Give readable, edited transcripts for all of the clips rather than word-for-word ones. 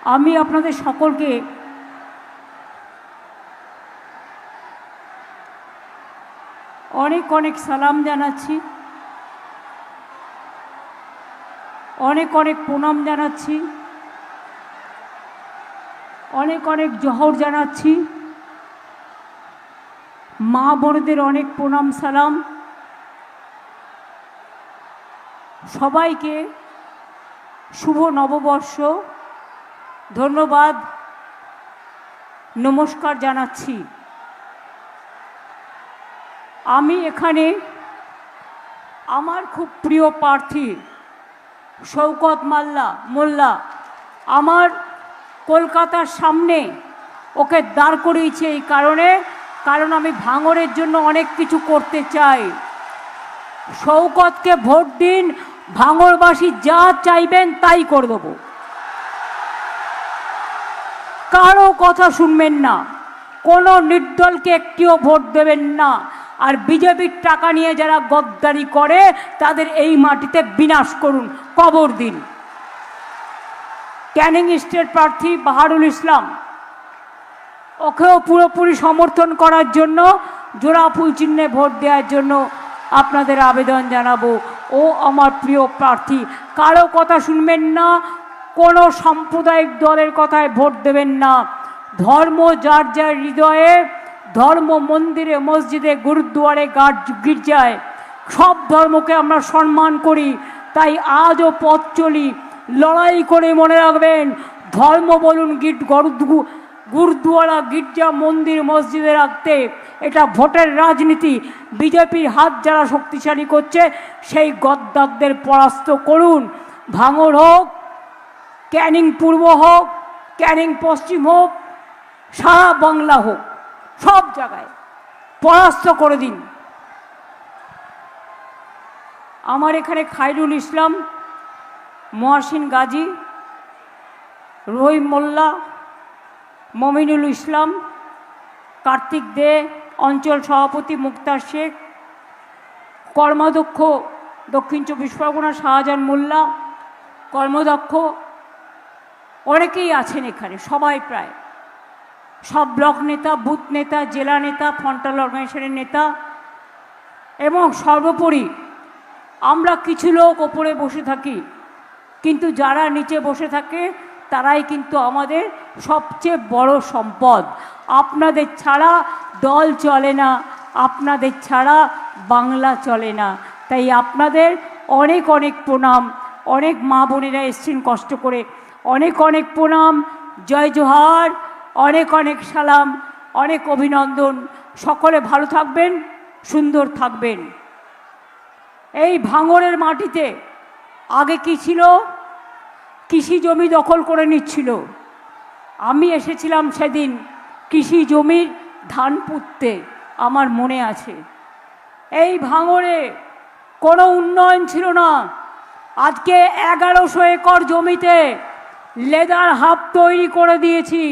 আমি আপনাদের সকলকে অনেক অনেক সালাম জানাচ্ছি, অনেক অনেক প্রণাম জানাচ্ছি, অনেক অনেক জহর জানাচ্ছি। মা বোনদের অনেক প্রণাম সালাম। সবাইকে শুভ নববর্ষ, ধন্যবাদ, নমস্কার জানাচ্ছি। আমি এখানে আমার খুব প্রিয় প্রার্থী শওকত মোল্লা আমার কলকাতার সামনে ওকে দাঁড় করিয়েছে এই কারণ আমি ভাঙড়ের জন্য অনেক কিছু করতে চাই। শওকতকে ভোট দিন, ভাঙড়বাসী যা চাইবেন তাই করে দেবো। কারো কথা শুনবেন না, কোনো নির্দলকে একটিও ভোট দেবেন না। আর বিজেপির টাকা নিয়ে যারা গদ্দারি করে তাদের এই মাটিতে বিনাশ করুন, কবর দিন। ক্যানিং স্টেট প্রার্থী বাহারুল ইসলাম, ওকেও পুরোপুরি সমর্থন করার জন্য, জোড়া ফুল চিহ্নে ভোট দেওয়ার জন্য আপনাদের আবেদন জানাবো। ও আমার প্রিয় প্রার্থী, কারো কথা শুনবেন না, কোনো সাম্প্রদায়িক দলের কথায় ভোট দেবেন না। ধর্ম যার যার হৃদয়ে, ধর্ম মন্দিরে মসজিদে গুরুদ্বারে গির্জায়, সব ধর্মকে আমরা সম্মান করি। তাই আজও পথ চলি, লড়াই করে। মনে রাখবেন, ধর্ম বলুন গুরুদ্বারা গির্জা মন্দির মসজিদে রাখতে, এটা ভোটের রাজনীতি। বিজেপির হাত যারা শক্তিশালী করছে সেই গদ্দারদের পরাস্ত করুন। ভাঙড় হোক, ক্যানিং পূর্ব হোক, ক্যানিং পশ্চিম হোক, সারা বাংলা হোক, সব জায়গায় পরাস্ত করে দিন। আমার এখানে খায়রুল ইসলাম, মহসিন গাজী, রহিম মোল্লা, মমিনুল ইসলাম, কার্তিক দে, অঞ্চল সভাপতি মুক্তার শেখ, কর্মাধ্যক্ষ দক্ষিণ 24 পরগনা শাহজাহান মোল্লা, কর্মদক্ষ অনেকেই আছেন এখানে, সবাই প্রায় সব ব্লক নেতা, বুথ নেতা, জেলা নেতা, ফ্রন্টাল অর্গানাইজেশনের নেতা। এবং সর্বোপরি আমরা কিছু লোক ওপরে বসে থাকি, কিন্তু যারা নিচে বসে থাকে তারাই কিন্তু আমাদের সবচেয়ে বড় সম্পদ। আপনাদের ছাড়া দল চলে না, আপনাদের ছাড়া বাংলা চলে না। তাই আপনাদের অনেক অনেক প্রণাম। অনেক মা বোনেরা এসছেন কষ্ট করে, অনেক অনেক প্রণাম, জয় জোহার, অনেক অনেক সালাম, অনেক অভিনন্দন। সকলে ভালো থাকবেন, সুন্দর থাকবেন। এই ভাঙড়ের মাটিতে আগে কি ছিল? কৃষি জমি দখল করে নিচ্ছিল। আমি এসেছিলাম সেদিন কৃষি জমির ধান পুঁততে, আমার মনে আছে। এই ভাঙড়ে কোনো উন্নয়ন ছিল না। আজকে 1100 একর জমিতে লেদার হাব তৈরি করে দিয়েছি,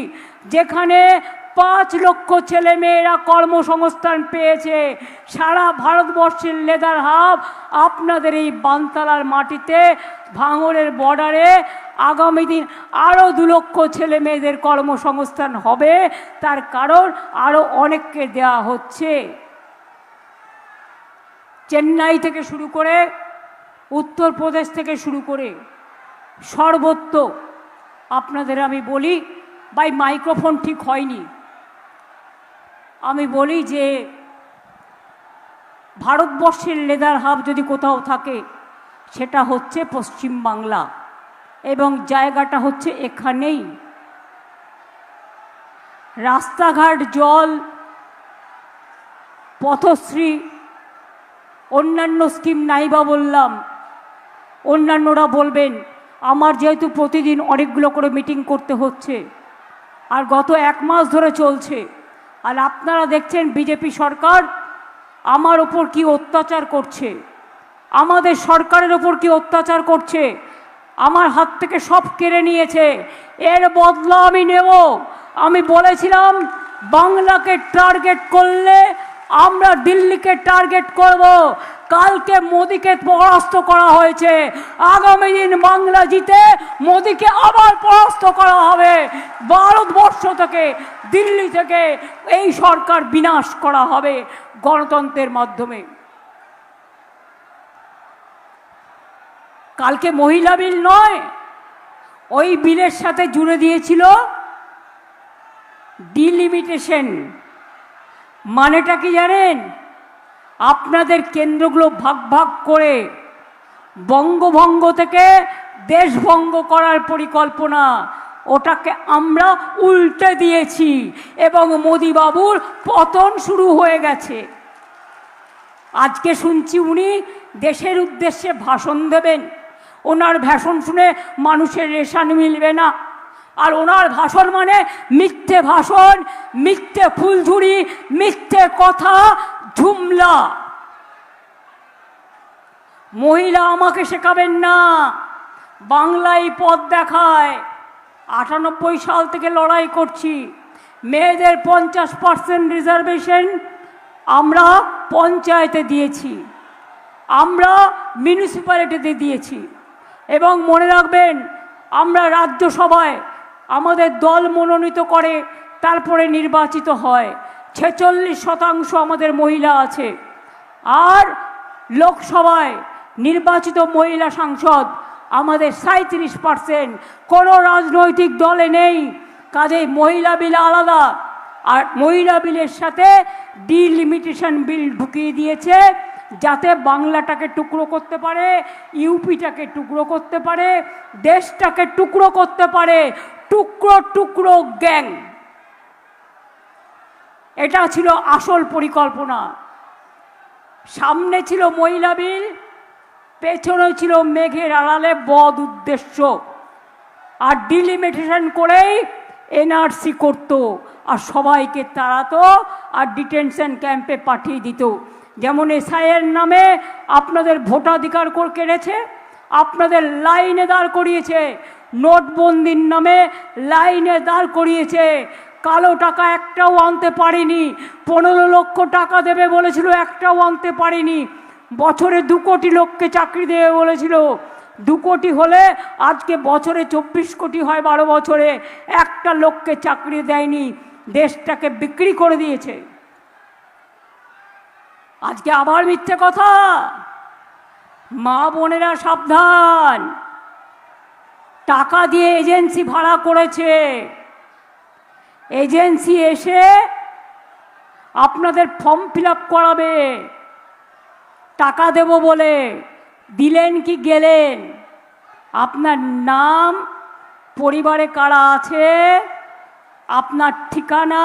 যেখানে 5 লক্ষ ছেলে মেয়েরা কর্মসংস্থান পেয়েছে। সারা ভারতবর্ষের লেদার হাব আপনাদের এই বানতলার মাটিতে, ভাঙড়ের বর্ডারে আগামী দিন আরও 2 লক্ষ ছেলে মেয়েদের কর্মসংস্থান হবে। তার কারণ আরও অনেককে দেওয়া হচ্ছে। চেন্নাই থেকে শুরু করে, উত্তরপ্রদেশ থেকে শুরু করে সর্বত্র আপনাদের আমি বলি, ভাই মাইক্রোফোন ঠিক হয়নি, আমি বলি যে ভারতবর্ষের লেদার হাব যদি কোথাও থাকে সেটা হচ্ছে পশ্চিম বাংলা, এবং জায়গাটা হচ্ছে এখানেই। রাস্তাঘাট, জল, পথশ্রী, অন্যান্য স্কিম নাইবা বললাম, অন্যান্যরা বলবেন। আমার যেহেতু প্রতিদিন অনেকগুলো করে মিটিং করতে হচ্ছে, আর গত 1 মাস ধরে চলছে, আর আপনারা দেখছেন বিজেপি সরকার আমার ওপর কি অত্যাচার করছে, আমাদের সরকারের ওপর কি অত্যাচার করছে। আমার হাত থেকে সব কেড়ে নিয়েছে, এর বদলা আমি নেব। আমি বলেছিলাম বাংলাকে টার্গেট করলে আমরা দিল্লিকে টার্গেট করব। কালকে মোদিকে পরাস্ত করা হয়েছে, আগামী দিন বাংলা জিতে মোদিকে আবার পরাস্ত করা হবে। ভারতবর্ষ থেকে, দিল্লি থেকে এই সরকার বিনাশ করা হবে গণতন্ত্রের মাধ্যমে। কালকে মহিলা বিল নয়, ওই বিলের সাথে জুড়ে দিয়েছিল ডিলিমিটেশন। মানেটা কি জানেন? আপনাদের কেন্দ্রগুলো ভাগ ভাগ করে বঙ্গভঙ্গ থেকে দেশভঙ্গ করার পরিকল্পনা, ওটাকে আমরা উল্টে দিয়েছি এবং মোদি বাবুর পতন শুরু হয়ে গেছে। আজকে শুনছি উনি দেশের উদ্দেশ্যে ভাষণ দেবেন। ওনার ভাষণ শুনে মানুষের রেশন মিলবে না। আর ওনার ভাষণ মানে মিথ্যে ভাষণ, মিথ্যে ফুলঝুরি, মিথ্যে কথা, ঝুমলা। মহিলা আমাকে শেখাবেন না, বাংলায় পথ দেখায়। 98 সাল থেকে লড়াই করছি। মেয়েদের 50% রিজার্ভেশন আমরা পঞ্চায়েতে দিয়েছি, আমরা মিউনিসিপ্যালিটিতে দিয়েছি। এবং মনে রাখবেন, আমরা রাজ্যসভায় আমাদের দল মনোনীত করে তারপরে নির্বাচিত হয়। 46% আমাদের মহিলা আছে। আর লোকসভায় নির্বাচিত মহিলা সাংসদ আমাদের 37%। কোনো রাজনৈতিক দলে নেই। কাজেই মহিলা বিল আলাদা। আর মহিলা বিলের সাথে ডিলিমিটেশন বিল ঢুকিয়ে দিয়েছে, যাতে বাংলাটাকে টুকরো করতে পারে, ইউপিটাকে টুকরো করতে পারে, দেশটাকে টুকরো করতে পারে। টুকরো টুকরো গ্যাং, এটা ছিল আসল পরিকল্পনা। সামনে ছিল মহিলা বিল, পেছনে ছিল মেঘের আড়ালে বদ উদ্দেশ্য। আর ডিলিমিটেশন করেই এনআরসি করতো, আর সবাইকে তাড়াতো, আর ডিটেনশন ক্যাম্পে পাঠিয়ে দিত। যেমন এসআইয়ের নামে আপনাদের ভোটাধিকার কেড়েছে, আপনাদের লাইনে দাঁড় করিয়েছে। নোটবন্দির নামে লাইনে দাঁড় করিয়েছে। কালো টাকা একটাও আনতে পারেনি। 15 লক্ষ টাকা দেবে বলেছিল, একটাও আনতে পারেনি। বছরে 2 কোটি লোককে চাকরি দেবে বলেছিল। 2 কোটি হলে আজকে বছরে 24 কোটি হয়, 12 বছরে। একটা লোককে চাকরি দেয়নি, দেশটাকে বিক্রি করে দিয়েছে। আজকে আবার মিথ্যে কথা। মা বোনেরা সাবধান, টাকা দিয়ে এজেন্সি ভাড়া করেছে। এজেন্সি এসে আপনাদের ফর্ম ফিল আপ করাবে টাকা দেব বলে। দিলেন কি গেলেন? আপনার নাম, পরিবারে কারা আছে, আপনার ঠিকানা,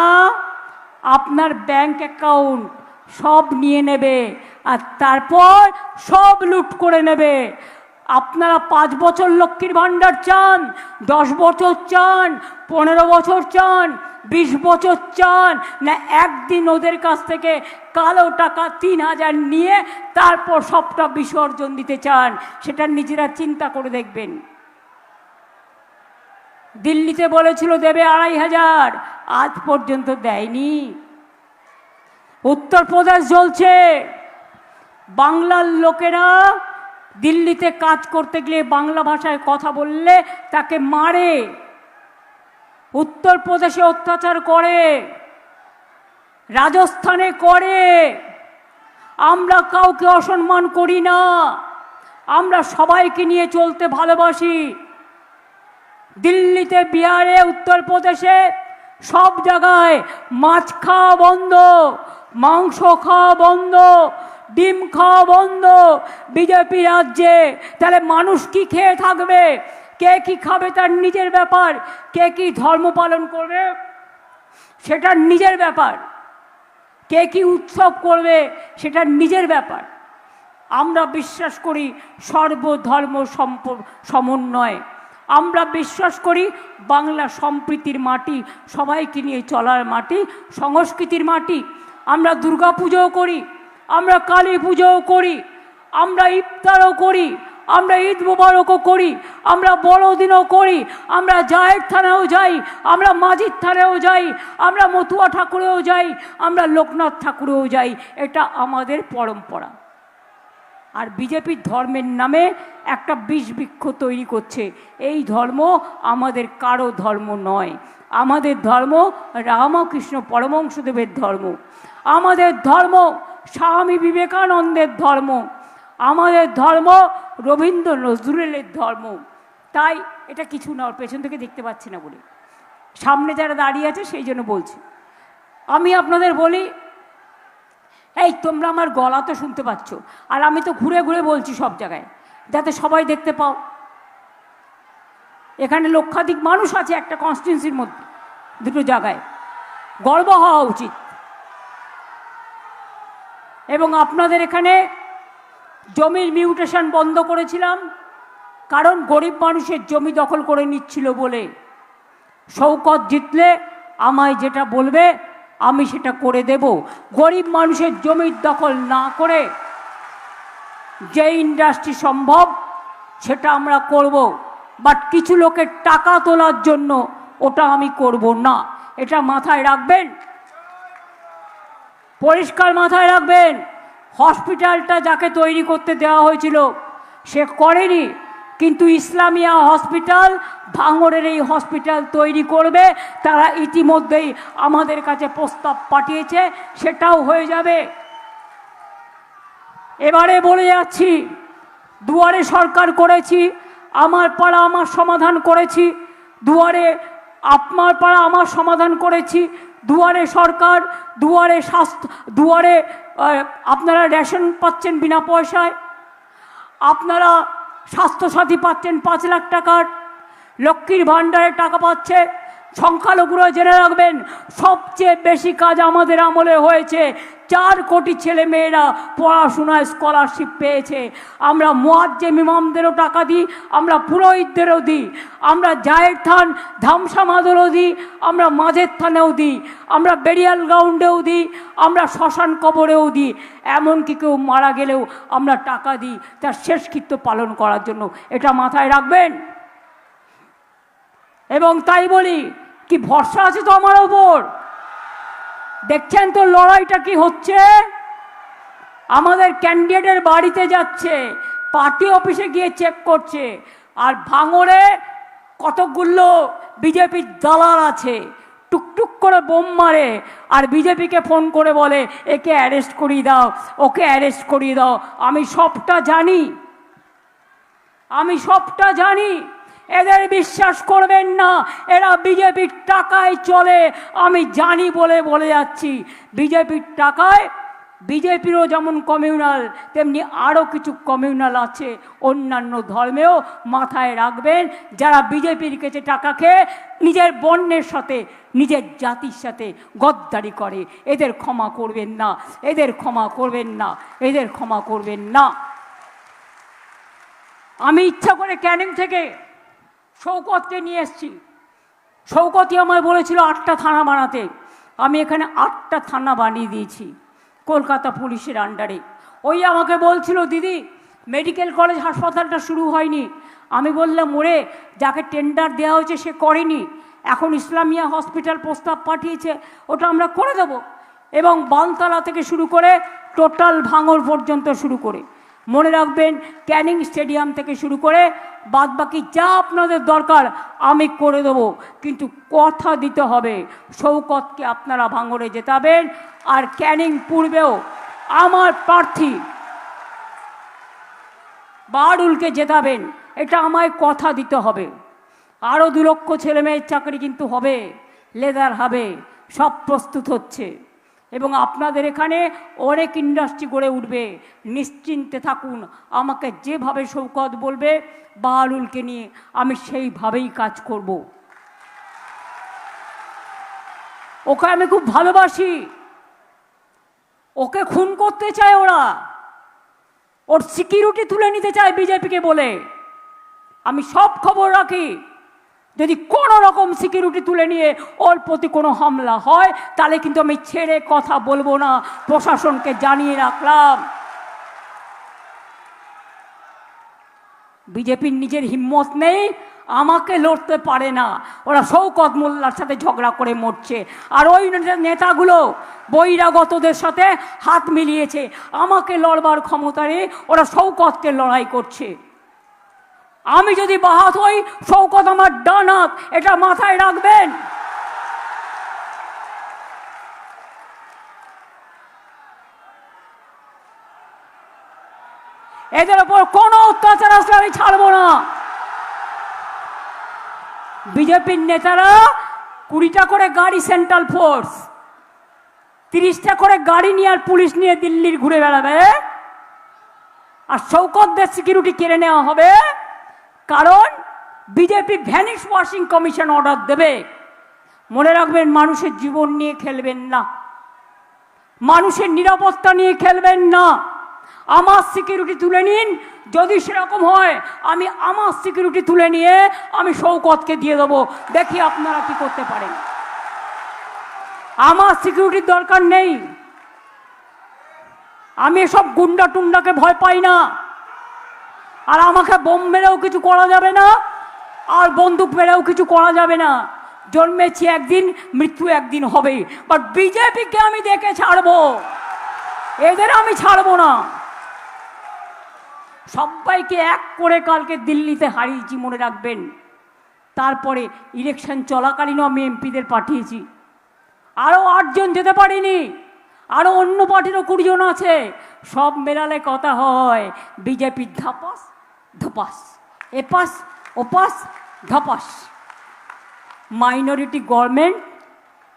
আপনার ব্যাংক অ্যাকাউন্ট সব নিয়ে নেবে, আর তারপর সব লুট করে নেবে। আপনারা 5 বছর লক্ষ্মীর ভাণ্ডার চান, 10 বছর চান, 15 বছর চান, 20 বছর চান, না একদিন ওদের কাছ থেকে কালো টাকা 3000 নিয়ে তারপর সবটা বিসর্জন দিতে চান? সেটা নিজেরা চিন্তা করে দেখবেন। দিল্লিতে বলেছিল দেবে 2500, আজ পর্যন্ত দেয়নি। উত্তরপ্রদেশ জ্বলছে। বাংলার লোকেরা দিল্লিতে কাজ করতে গেলে বাংলা ভাষায় কথা বললে তাকে মারে। উত্তরপ্রদেশে অত্যাচার করে, রাজস্থানে করে। আমরা কাউকে অসম্মান করি না, আমরা সবাইকে নিয়ে চলতে ভালোবাসি। দিল্লিতে, বিহারে, উত্তরপ্রদেশে সব জায়গায় মাছ খাওয়া বন্ধ, মাংস খাওয়া বন্ধ, ডিম খাওয়া বন্ধ বিজেপি রাজ্যে। তাহলে মানুষ কি খেয়ে থাকবে? কে কি খাবে তার নিজের ব্যাপার। কে কি ধর্ম পালন করবে সেটা নিজের ব্যাপার। কে কি উৎসব করবে সেটা নিজের ব্যাপার। আমরা বিশ্বাস করি সর্বধর্ম সমন্বয়। আমরা বিশ্বাস করি বাংলা সম্প্রীতির মাটি, সবাইকে নিয়ে চলার মাটি, সংস্কৃতির মাটি। আমরা দুর্গা পুজোও করি, আমরা কালী পুজোও করি, আমরা ইফতারও করি, আমরা ঈদ মোবারকও করি, আমরা বড়দিনও করি, আমরা জায়ের থানাও যাই, আমরা মাজিদ থানাও যাই, আমরা মতুয়া ঠাকুরেও যাই, আমরা লোকনাথ ঠাকুরেও যাই। এটা আমাদের পরম্পরা। আর বিজেপির ধর্মের নামে একটা বিষ বৃক্ষ তৈরি করছে। এই ধর্ম আমাদের কারো ধর্ম নয়। আমাদের ধর্ম রামকৃষ্ণ পরমহংসদেবের ধর্ম, আমাদের ধর্ম স্বামী বিবেকানন্দের ধর্ম, আমাদের ধর্ম রবীন্দ্র নজরুলের ধর্ম। তাই এটা কিছু না, ওর পেছন থেকে দেখতে পাচ্ছি না বলে, সামনে যারা দাঁড়িয়ে আছে সেই জন্য বলছি। আমি আপনাদের বলি, এই তোমরা আমার গলা তো শুনতে পাচ্ছ, আর আমি তো ঘুরে ঘুরে বলছি সব জায়গায়, যাতে সবাই দেখতে পাও। এখানে লক্ষাধিক মানুষ আছে একটা কনস্টিটিউন্সির মধ্যে, দুটো জায়গায়, গর্ব হওয়া উচিত। এবং আপনাদের এখানে জমির মিউটেশন বন্ধ করেছিলাম, কারণ গরিব মানুষের জমি দখল করে নিচ্ছিল বলে। শওকত জিতলে আমায় যেটা বলবে আমি সেটা করে দেব। গরিব মানুষের জমির দখল না করে যে ইন্ডাস্ট্রি সম্ভব সেটা আমরা করব, বাট কিছু লোকের টাকা তোলার জন্য ওটা আমি করব না। এটা মাথায় রাখবেন, পরিষ্কার মাথায় রাখবেন। হসপিটালটা যাকে তৈরি করতে দেওয়া হয়েছিল সে করেনি, কিন্তু ইসলামিয়া হসপিটাল, ভাঙড়ের এই হসপিটাল তৈরি করবে, তারা ইতিমধ্যেই আমাদের কাছে প্রস্তাব পাঠিয়েছে, সেটাও হয়ে যাবে। এবারে বলে যাচ্ছি, দুয়ারে সরকার করেছি, আমার পাড়া আমার সমাধান করেছি, দুয়ারে আপনার পাড়া আমার সমাধান করেছি, দুয়ারে সরকার, দুয়ারে স্বাস্থ্য, দুয়ারে আপনারা রেশন পাচ্ছেন বিনা পয়সায়, আপনারা স্বাস্থ্যসাথী পাচ্ছেন 5 লাখ টাকার, লক্ষ্মীর ভাণ্ডারের টাকা পাচ্ছে। সংখ্যালঘুরা জেনে রাখবেন, সবচেয়ে বেশি কাজ আমাদের আমলে হয়েছে। 4 কোটি ছেলে মেয়েরা পড়াশোনায় স্কলারশিপ পেয়েছে। আমরা মুয়াজ্জেম ইমামদেরও টাকা দিই, আমরা পুরোহিতদেরও দিই, আমরা জায়ের থান ধামসামাদেরও দিই, আমরা মাঝের থানেও দিই, আমরা বেরিয়াল গ্রাউন্ডেও দিই, আমরা শ্মশান কবরেও দিই, এমনকি কেউ মারা গেলেও আমরা টাকা দিই তার শেষকৃত্য পালন করার জন্য। এটা মাথায় রাখবেন। এবং তাই বলি, কি ভরসা আছে তো আমার ওপর? দেখছেন তো লড়াইটা কি হচ্ছে। আমাদের ক্যান্ডিডেটের বাড়িতে যাচ্ছে, পার্টি অফিসে গিয়ে চেক করছে, আর ভাঙড়ে কতগুলো বিজেপির দালাল আছে, টুকটুক করে বোম মারে, আর বিজেপিকে ফোন করে বলে একে অ্যারেস্ট করিয়ে দাও, ওকে অ্যারেস্ট করিয়ে দাও। আমি সবটা জানি, আমি সবটা জানি। এদের বিশ্বাস করবেন না, এরা বিজেপির টাকায় চলে। আমি জানি বলে বলে যাচ্ছি, বিজেপির টাকায়, বিজেপিরও যেমন কমিউনাল তেমনি আরও কিছু কমিউনাল আছে অন্যান্য ধর্মেও। মাথায় রাখবেন, যারা বিজেপির কাছে টাকা খেয়ে নিজের বর্ণের সাথে, নিজের জাতির সাথে গদ্দারি করে, এদের ক্ষমা করবেন না, এদের ক্ষমা করবেন না, এদের ক্ষমা করবেন না। আমি ইচ্ছা করে ক্যানিং থেকে শওকতকে নিয়ে এসেছি। শওকতই আমায় বলেছিল 8টা থানা বানাতে, আমি এখানে 8টা থানা বানিয়ে দিয়েছি কলকাতা পুলিশের আন্ডারে। ওই আমাকে বলছিল, দিদি মেডিকেল কলেজ হাসপাতালটা শুরু হয়নি। আমি বললাম, ওরে যাকে টেন্ডার দেওয়া হয়েছে সে করেনি, এখন ইসলামিয়া হসপিটাল প্রস্তাব পাঠিয়েছে, ওটা আমরা করে দেব। এবং বানতলা থেকে শুরু করে টোটাল ভাঙড় পর্যন্ত শুরু করে, মনে রাখবেন ক্যানিং স্টেডিয়াম থেকে শুরু করে বাদবাকি যা আপনাদের দরকার আমি করে দেব। কিন্তু কথা দিতে হবে, শওকতকে আপনারা ভাঙড়ে জেতাবেন, আর ক্যানিং পূর্বেও আমার প্রার্থী বাহাদুরকে জেতাবেন, এটা আমায় কথা দিতে হবে। আরও 2 লক্ষ ছেলেমেয়ের চাকরি কিন্তু হবে, লেদার হবে, সব প্রস্তুত হচ্ছে। এবং আপনাদের এখানে অনেক ইন্ডাস্ট্রি গড়ে উঠবে, নিশ্চিন্তে থাকুন। আমাকে যেভাবে শওকত বলবে বাহাদুরকে নিয়ে আমি সেইভাবেই কাজ করব। ওকে আমি খুব ভালোবাসি, ওকে খুন করতে চায় ওরা, ওর সিকিউরিটি তুলে নিতে চায় বিজেপিকে বলে। আমি সব খবর রাখি, যদি কোনো রকম সিকিউরিটি তুলে নিয়ে ওর প্রতি কোনো হামলা হয় তাহলে কিন্তু আমি ছেড়ে কথা বলবো না, প্রশাসনকে জানিয়ে রাখলাম। বিজেপির নিজের হিম্মত নেই, আমাকে লড়তে পারে না, ওরা শওকত মোল্লার সাথে ঝগড়া করে মরছে। আর ওই নেতাগুলো বহিরাগতদের সাথে হাত মিলিয়েছে, আমাকে লড়বার ক্ষমতা নেই, ওরা শওকতকে লড়াই করছে। আমি যদি বাহাত হই, শওকত আমার ডান হাত, এটা মাথায় রাখবেন। এদের ওপর কোনো অত্যাচার আসলে আমি ছাড়বো না। বিজেপির নেতারা 20টা করে গাড়ি সেন্ট্রাল ফোর্স, 30টা করে গাড়ি নিয়ে আর পুলিশ নিয়ে দিল্লির ঘুরে বেড়াবে, আর শওকতদের সিকিউরিটি কেড়ে নেওয়া হবে। কারণ BJP vanish washing commission order দেবে। মনে রাখবেন, মানুষের জীবন নিয়ে খেলবেন না, মানুষের নিরাপত্তা নিয়ে খেলবেন না। আমার সিকিউরিটি তুলে নিন, যদি সেরকম হয় আমি আমার সিকিউরিটি তুলে নিয়ে আমি শওকতকে দিয়ে দেবো, দেখি আপনারা কি করতে পারেন। আমার সিকিউরিটির দরকার নেই, আমি এসব গুন্ডা টুন্ডাকে ভয় পাই না। আর আমাকে বোম মেরেও কিছু করা যাবে না, আর বন্দুক মেরেও কিছু করা যাবে না। জন্মেছি একদিন, মৃত্যু একদিন হবে। বাট বিজেপিকে আমি দেখে ছাড়বো, এদের আমি ছাড়বো না। সবাইকে এক করে কালকে দিল্লিতে হারিয়েছি, মনে রাখবেন। তারপরে ইলেকশন চলাকালীনও আমি এমপিদের পাঠিয়েছি, আরও 8 জন যেতে পারিনি, আরও অন্য পার্টিরও 20 জন আছে। সব মেলালে কথা হয় বিজেপির ধাপাস ধপাস, এপাস ওপাস ধপাস। মাইনরিটি গভর্নমেন্ট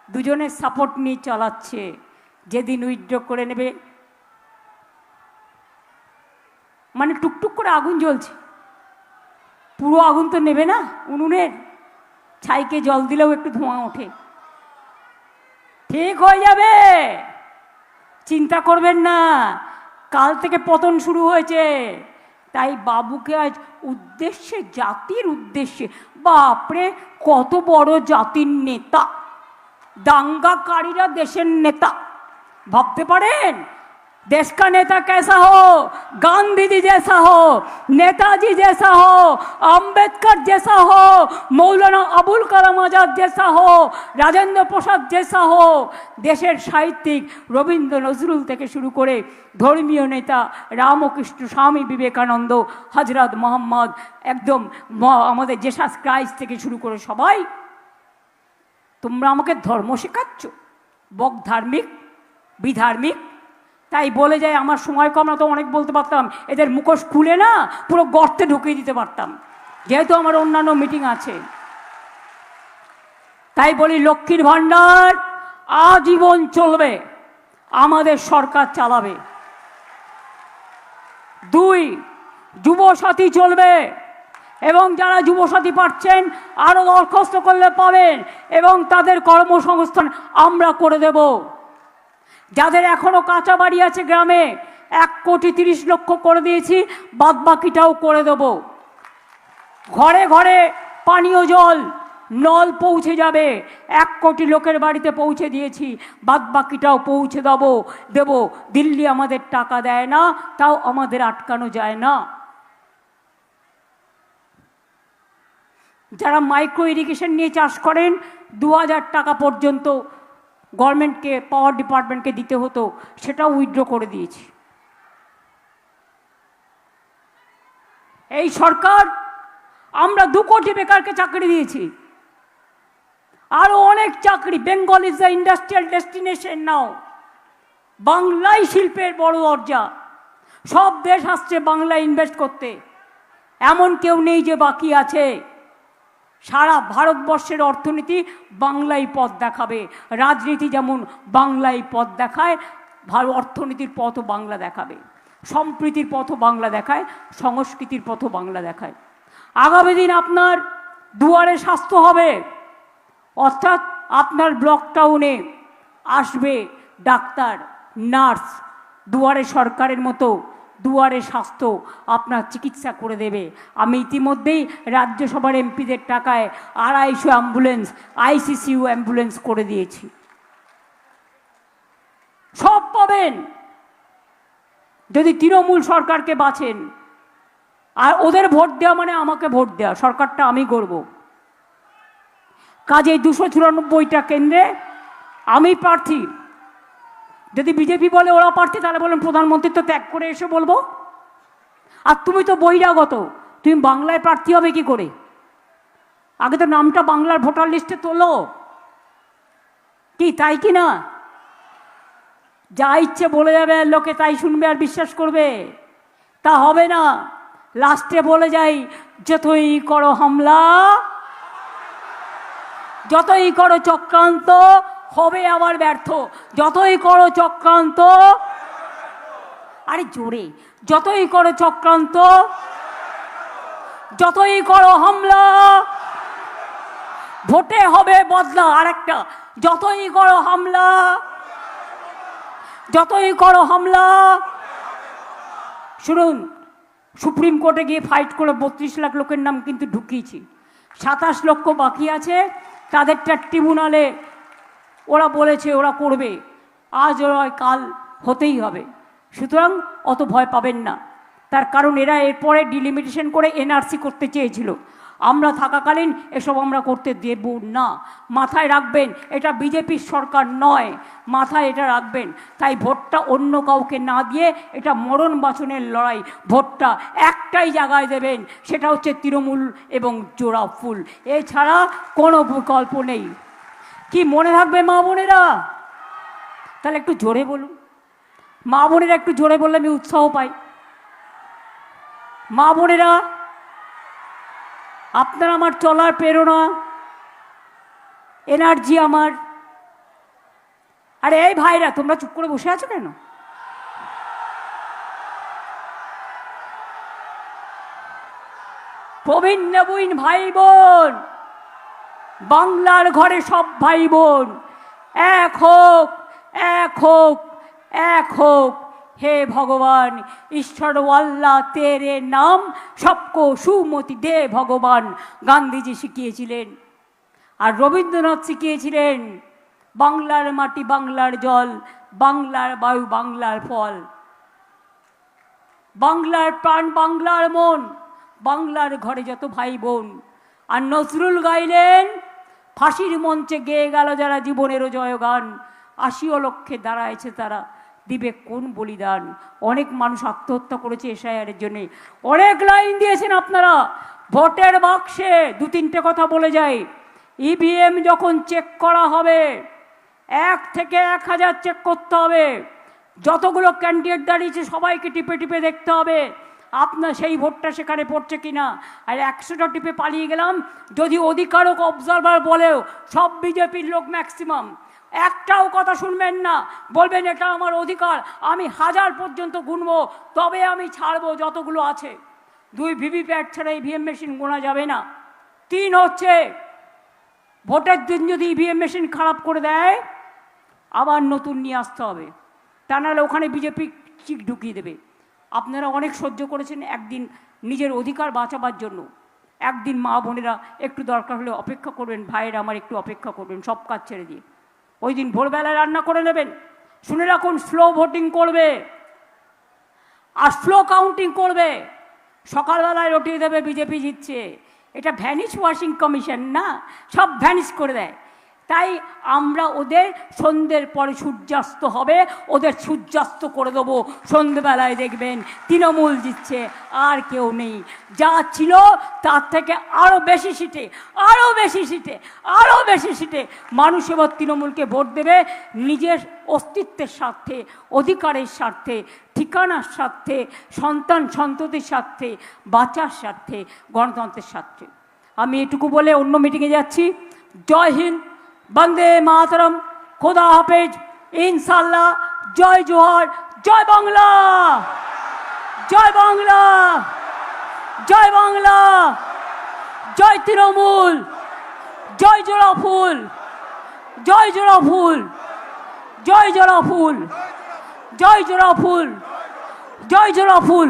দুজনের সাপোর্ট নিয়ে চালাচ্ছে। যেদিন উইথড্র করে নেবে, মানে টুকটুক করে আগুন জ্বলছে, পুরো আগুন তো নেবে না, উনুনের ছাইকে জল দিলেও একটু ধোঁয়া ওঠে, ঠিক হয়ে যাবে, চিন্তা করবেন না। কাল থেকে পতন শুরু হয়েছে। তাই বাবুকে আজ উদ্দেশ্যে, জাতির উদ্দেশ্যে, বাপরে কত বড় জাতির নেতা, দাঙ্গাকারীরা দেশের নেতা, ভাবতে পারেন? देश का नेता कैसा हो, गांधी जी जैसा हो, नेताजी जैसा हो, अम्बेडकर जैसा हो, मौलाना अबुल कलाम आजाद जैसा हो, राजेंद्र प्रसाद जैसा हो। देशेर साहित्यिक रवींद्र नजरुल থেকে শুরু করে ধর্মীয় নেতা রামকৃষ্ণ, স্বামী বিবেকানন্দ, হযরত মোহাম্মদ, একদম আমাদের জেসাস ক্রাইস্ট থেকে শুরু করে সবাই। তোমরা আমাকে ধর্ম শেখাচ্ছ, বক ধার্মিক বিধার্মিক। তাই বলে যায়, আমার সময় কম না তো অনেক বলতে পারতাম, এদের মুখোশ খুলে না পুরো গর্তে ঢুকিয়ে দিতে পারতাম, যেহেতু আমার অন্যান্য মিটিং আছে। তাই বলি, লক্ষ্মীর ভাণ্ডার আজীবন চলবে, আমাদের সরকার চালাবে। 2, যুবসাথী চলবে, এবং যারা যুবসাথী পাচ্ছেন আরও দরখাস্ত করলে পাবেন, এবং তাদের কর্মসংস্থান আমরা করে দেব। যাদের এখনো কাঁচা বাড়ি আছে গ্রামে, 1,30,00,000 করে দিয়েছি, বাদ বাকিটাও করে দেব। ঘরে ঘরে পানীয় জল নল পৌঁছে যাবে, 1 কোটি লোকের বাড়িতে পৌঁছে দিয়েছি, বাদ বাকিটাও পৌঁছে দেব। দিল্লি আমাদের টাকা দেয় না, তাও আমাদের আটকানো যায় না। যারা মাইক্রো ইরিগেশন নিয়ে চাষ করেন, 2000 টাকা পর্যন্ত গভর্নমেন্টকে, পাওয়ার ডিপার্টমেন্টকে দিতে হতো, সেটাও উইথড্র করে দিয়েছি। এই সরকার আমরা 2 কোটি বেকারকে চাকরি দিয়েছি, আরো অনেক চাকরি। Bengal is the industrial destination now. বাংলায় শিল্পের বড় দরজা, সব দেশ আসছে বাংলায় ইনভেস্ট করতে, এমন কেউ নেই যে বাকি আছে। সারা ভারতবর্ষের অর্থনীতি বাংলায় পথ দেখাবে। রাজনীতি যেমন বাংলায় পথ দেখায়, অর্থনীতির পথও বাংলা দেখাবে, সম্প্রীতির পথও বাংলা দেখায়, সংস্কৃতির পথও বাংলা দেখায়। আগামী দিন আপনার দুয়ারে স্বাস্থ্য হবে, অর্থাৎ আপনার ব্লক টাউনে আসবে ডাক্তার, নার্স, দুয়ারে সরকারের মতো দুয়ারে স্বাস্থ্য আপনার চিকিৎসা করে দেবে। আমি ইতিমধ্যেই রাজ্যসভার এমপিদের টাকায় 250 অ্যাম্বুলেন্স, আইসিসিইউ অ্যাম্বুলেন্স করে দিয়েছি। সব পাবেন যদি তৃণমূল সরকারকে বাঁচেন। আর ওদের ভোট দেওয়া মানে আমাকে ভোট দেওয়া, সরকারটা আমি করব। কাজেই 294টা কেন্দ্রে আমি প্রার্থী। যদি বিজেপি বলে ওরা প্রার্থী, তাহলে বলেন প্রধানমন্ত্রী তো ত্যাগ করে এসে বলবো। আর তুমি তো বহিরাগত, তুমি বাংলায় প্রার্থী হবে কি করে? আগে তো নামটা বাংলার ভোটার লিস্টে তোলো, কি তাই কি না? যা ইচ্ছে বলে যাবে, লোকে তাই শুনবে আর বিশ্বাস করবে, তা হবে না। লাস্টে বলে যাই, যতই করো হামলা, যতই করো চক্রান্ত, হবে আবার ব্যর্থ। যতই করো চক্রান্ত, আরে জোরে, যতই করো চক্রান্ত, যতই করো হামলা, ভোটে হবে বদলা। আরেকটা, যতই করো হামলা, যতই করো হামলা। শুনুন, সুপ্রিম কোর্টে গিয়ে ফাইট করে 32 লাখ লোকের নাম কিন্তু ঢুকিয়েছি। 27 লক্ষ বাকি আছে, তাদেরটা ট্রিব্যুনালে ওরা বলেছে ওরা করবে, আজ ওরা কাল হতেই হবে। সুতরাং অত ভয় পাবেন না। তার কারণ এরা এরপরে ডিলিমিটেশন করে এনআরসি করতে চেয়েছিল, আমরা থাকাকালীন এসব আমরা করতে দেব না। মাথায় রাখবেন, এটা বিজেপির সরকার নয়, মাথায় এটা রাখবেন। তাই ভোটটা অন্য কাউকে না দিয়ে, এটা মরণ বাঁচনের লড়াই। ভোটটা একটাই জায়গায় দেবেন, সেটা হচ্ছে তৃণমূল এবং জোড়া ফুল, এছাড়া কোনো বিকল্প নেই। কি মনে থাকবে মা বোনেরা? তাহলে একটু জোরে বলুন। মা বোনেরা একটু জোরে বললে আমি উৎসাহ পাই। মা বোনেরা, আপনার আমার চলার প্রেরণা, এনার্জি আমার। আরে এই ভাইরা, তোমরা চুপ করে বসে আছো কেন? প্রবীণ নবীন ভাই বোন, বাংলার ঘরে সব ভাই বোন, এক হোক, এক হোক, এক হোক। হে ভগবান ঈশ্বর আল্লাহ তেরে নাম সবকো সুমতি দে ভগবান, গান্ধীজি শিখিয়েছিলেন। আর রবীন্দ্রনাথ শিখিয়েছিলেন, বাংলার মাটি বাংলার জল, বাংলার বায়ু বাংলার ফল, বাংলার প্রাণ বাংলার মন, বাংলার ঘরে যত ভাই বোন। আর নজরুল গাইলেন, ফাঁসির মঞ্চে গেয়ে গেল যারা জীবনেরও জয়গান, 80 লক্ষে দাঁড়ায়ছে তারা, দিবে কোন বলিদান। অনেক মানুষ আত্মহত্যা করেছে এসআইআরের জন্যে, অনেক লাইন দিয়েছেন আপনারা। ভোটের বাক্সে 2-3টে কথা বলে যায়, ইভিএম যখন চেক করা হবে 1 থেকে 1000 চেক করতে হবে। যতগুলো ক্যান্ডিডেট দাঁড়িয়েছে সবাইকে টিপে টিপে দেখতে হবে আপনার সেই ভোটটা সেখানে পড়ছে কিনা। আর 100টা টিপে পালিয়ে গেলাম, যদি অধিকারক অবজারভার বলেও, সব বিজেপির লোক ম্যাক্সিমাম, একটাও কথা শুনবেন না, বলবেন এটা আমার অধিকার, আমি 1000 পর্যন্ত গুনবো, তবে আমি ছাড়বো যতগুলো আছে। 2 ভিভিপ্যাট ছাড়া ইভিএম মেশিন গোনা যাবে না। 3 হচ্ছে, ভোটের দিন যদি ইভিএম মেশিন খারাপ করে দেয়, আবার নতুন নিয়ে আসতে হবে, তা নাহলে ওখানে বিজেপি চিক ঢুকিয়ে দেবে। আপনারা অনেক সহ্য করেছেন একদিন নিজের অধিকার বাঁচাবার জন্য। একদিন মা বোনেরা একটু দরকার হলে অপেক্ষা করবেন, ভাইয়েরা আমার একটু অপেক্ষা করবেন, সব কাজ ছেড়ে দিয়ে। ওই দিন ভোরবেলায় রান্না করে নেবেন। শুনে রাখুন, স্লো ভোটিং করবে আর স্লো কাউন্টিং করবে। সকালবেলায় রটিয়ে দেবে বিজেপি জিতছে, এটা ভ্যানিশ ওয়াশিং কমিশন না, সব ভ্যানিশ করে দেয়। তাই আমরা ওদের সন্ধ্যের পরে সূর্যাস্ত হবে, ওদের সূর্যাস্ত করে দেবো। সন্ধ্যেবেলায় দেখবেন তৃণমূল জিতছে, আর কেউ নেই। যা ছিল তার থেকে আরও বেশি সিটে, আরও বেশি সিটে, আরও বেশি সিটে মানুষ এবার তৃণমূলকে ভোট দেবে, নিজের অস্তিত্বের স্বার্থে, অধিকারের স্বার্থে, ঠিকানার স্বার্থে, সন্তান সন্ততির স্বার্থে, বাঁচার স্বার্থে, গণতন্ত্রের স্বার্থে। আমি এটুকু বলে অন্য মিটিংয়ে যাচ্ছি। জয় হিন্দ, বন্দে মাতরম, খোদা হাফেজ, ইনশাল্লাহ, জয় জোহার, জয় বাংলা, জয় বাংলা, জয় বাংলা, জয় তৃণমূল, জয় জোড়া ফুল, জয় জোড়া ফুল, জয় জোড়া ফুল, জয় জোড়া ফুল, জয় জোড়া ফুল,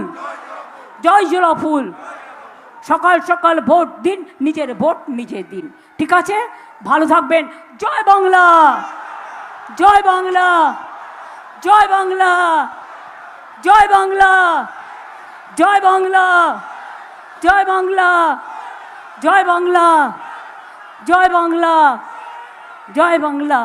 জয় জোড়া ফুল। সকাল সকাল ভোট দিন, নিজের ভোট নিজে দিন, ঠিক আছে? ভালো থাকবেন। জয় বাংলা, জয় বাংলা, জয় বাংলা, জয় বাংলা, জয় বাংলা, জয় বাংলা, জয় বাংলা, জয় বাংলা, জয় বাংলা।